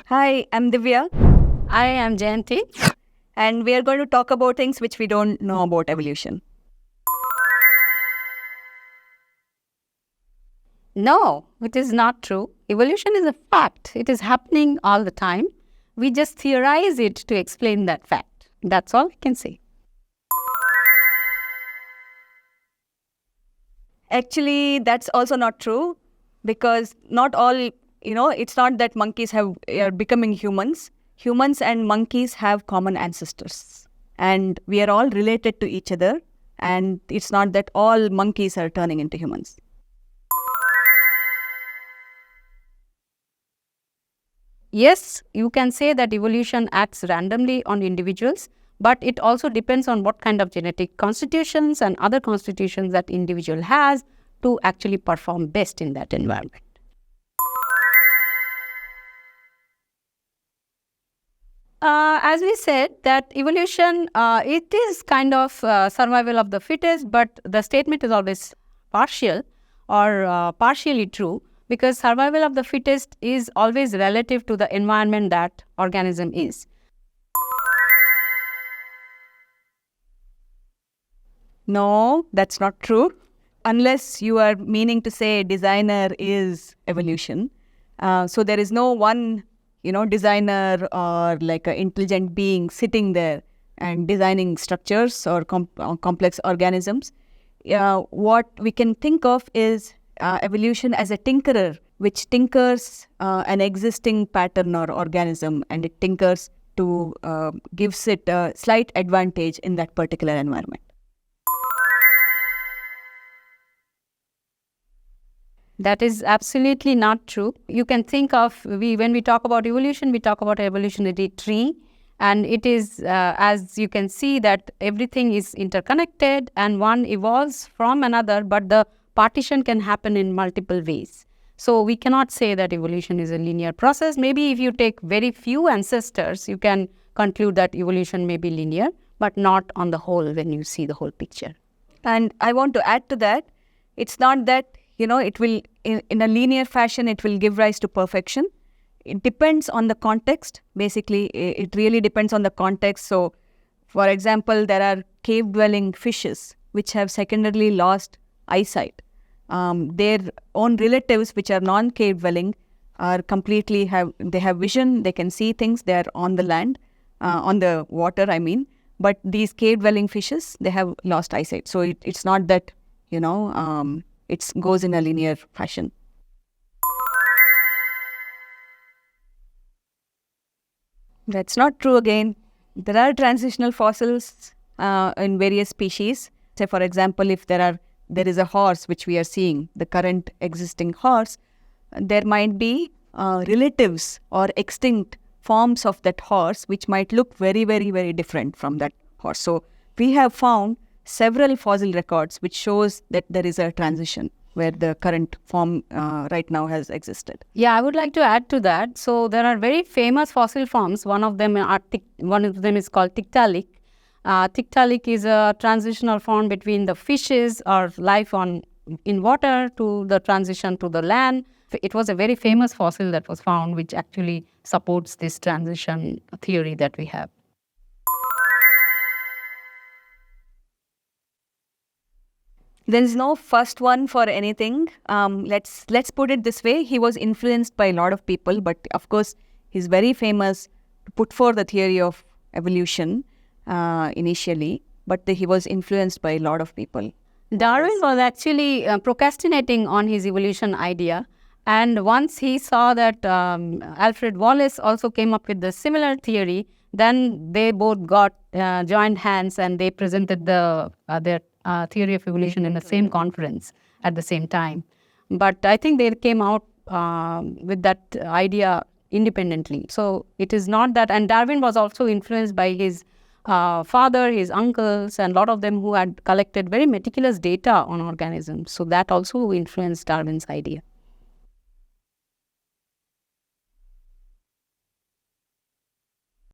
Hi, I'm Divya, I am Jayanti. and we are going to talk about things which we don't know about evolution. No, it is not true. Evolution is a fact. It is happening all the time. We just theorize it to explain that fact. That's all I can say. Actually, that's also not true because not all, it's not that monkeys are becoming humans. Humans and monkeys have common ancestors, and we are all related to each other. And it's not that all monkeys are turning into humans. Yes, you can say that evolution acts randomly on individuals, but it also depends on what kind of genetic constitutions and other constitutions that individual has to actually perform best in that environment. As we said, that evolution, it is kind of survival of the fittest, but the statement is always partial or partially true, because survival of the fittest is always relative to the environment that organism is. No, that's not true. Unless you are meaning to say designer is evolution. So there is no one, designer or like an intelligent being sitting there and designing structures or complex organisms. What we can think of is evolution as a tinkerer, which tinkers an existing pattern or organism, and it tinkers to gives it a slight advantage in that particular environment. That is absolutely not true. You can think of, when we talk about evolution, we talk about evolutionary tree, and it is, as you can see, that everything is interconnected and one evolves from another, but the partition can happen in multiple ways. So we cannot say that evolution is a linear process. Maybe if you take very few ancestors, you can conclude that evolution may be linear, but not on the whole when you see the whole picture. And I want to add to that, it's not that, it will, in a linear fashion, it will give rise to perfection. It depends on the context. Basically, it really depends on the context. So, for example, there are cave-dwelling fishes which have secondarily lost eyesight. Their own relatives, which are non-cave-dwelling, are they have vision, they can see things, they are on the land, on the water, I mean. But these cave-dwelling fishes, they have lost eyesight. So it's not that, it goes in a linear fashion. That's not true again. There are transitional fossils in various species. Say, for example, if there is a horse which we are seeing, the current existing horse, there might be relatives or extinct forms of that horse which might look very, very, very different from that horse. So we have found several fossil records which shows that there is a transition where the current form right now has existed. Yeah, I would like to add to that. So there are very famous fossil forms. One of them is called Tiktaalik. Tiktaalik is a transitional form between the fishes or life in water to the transition to the land. It was a very famous fossil that was found, which actually supports this transition theory that we have. There's no first one for anything. Let's put it this way. He was influenced by a lot of people, but of course, he's very famous to put forth the theory of evolution initially, but he was influenced by a lot of people. Darwin was actually procrastinating on his evolution idea. And once he saw that Alfred Wallace also came up with the similar theory, then they both got joined hands and they presented their theory of evolution in the same conference at the same time. But I think they came out with that idea independently. So it is not that, and Darwin was also influenced by his father, his uncles, and a lot of them who had collected very meticulous data on organisms. So that also influenced Darwin's idea.